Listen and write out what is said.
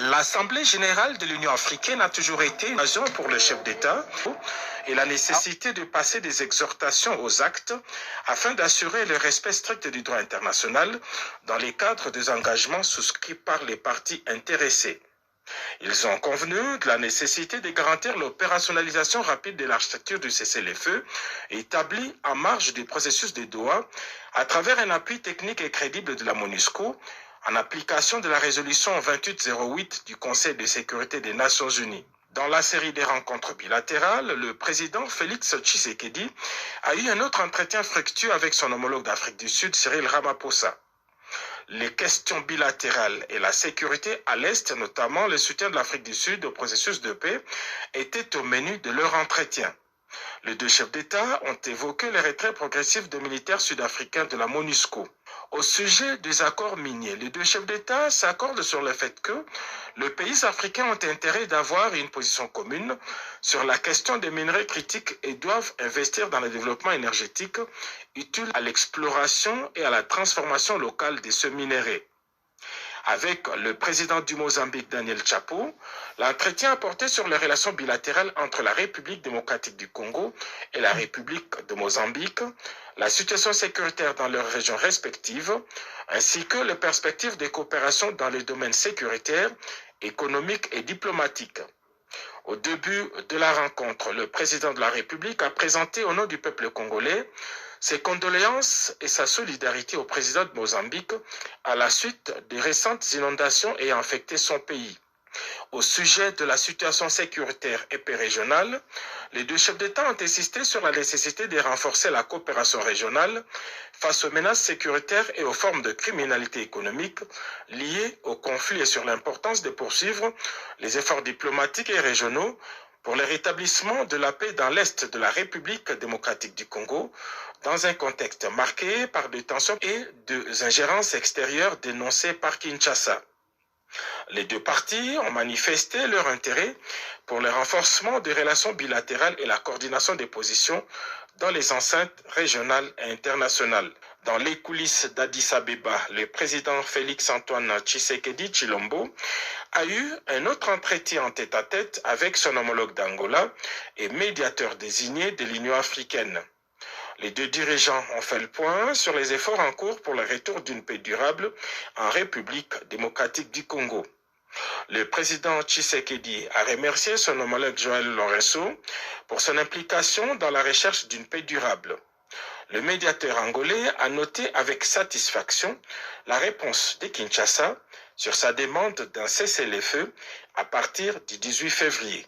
L'Assemblée générale de l'Union africaine a toujours été une occasion pour le chef d'État et la nécessité de passer des exhortations aux actes afin d'assurer le respect strict du droit international dans les cadres des engagements souscrits par les parties intéressées. Ils ont convenu de la nécessité de garantir l'opérationnalisation rapide de l'architecture du cessez-le-feu établie en marge du processus de Doha à travers un appui technique et crédible de la MONUSCO en application de la résolution 2808 du Conseil de sécurité des Nations Unies. Dans la série des rencontres bilatérales, le président Félix Tshisekedi a eu un autre entretien fructueux avec son homologue d'Afrique du Sud, Cyril Ramaphosa. Les questions bilatérales et la sécurité à l'Est, notamment le soutien de l'Afrique du Sud au processus de paix, étaient au menu de leur entretien. Les deux chefs d'État ont évoqué le retrait progressif de militaires sud-africains de la MONUSCO. Au sujet des accords miniers, les deux chefs d'État s'accordent sur le fait que les pays africains ont intérêt d'avoir une position commune sur la question des minerais critiques et doivent investir dans le développement énergétique utile à l'exploration et à la transformation locale de ce minerai. Avec le président du Mozambique, Daniel Chapo, l'entretien a porté sur les relations bilatérales entre la République démocratique du Congo et la République de Mozambique, la situation sécuritaire dans leurs régions respectives, ainsi que les perspectives de coopération dans les domaines sécuritaires, économiques et diplomatiques. Au début de la rencontre, le président de la République a présenté au nom du peuple congolais ses condoléances et sa solidarité au président de Mozambique à la suite des récentes inondations ayant affecté son pays. Au sujet de la situation sécuritaire et régionale, les deux chefs d'État ont insisté sur la nécessité de renforcer la coopération régionale face aux menaces sécuritaires et aux formes de criminalité économique liées au conflit et sur l'importance de poursuivre les efforts diplomatiques et régionaux pour le rétablissement de la paix dans l'Est de la République démocratique du Congo, dans un contexte marqué par des tensions et des ingérences extérieures dénoncées par Kinshasa. Les deux parties ont manifesté leur intérêt pour le renforcement des relations bilatérales et la coordination des positions dans les enceintes régionales et internationales. Dans les coulisses d'Addis Abeba, le président Félix-Antoine Tshisekedi Tshilombo a eu un autre entretien en tête-à-tête avec son homologue d'Angola et médiateur désigné de l'Union africaine. Les deux dirigeants ont fait le point sur les efforts en cours pour le retour d'une paix durable en République démocratique du Congo. Le président Tshisekedi a remercié son homologue Joël Lourenço pour son implication dans la recherche d'une paix durable. Le médiateur angolais a noté avec satisfaction la réponse de Kinshasa sur sa demande d'un cessez-le-feu à partir du 18 février.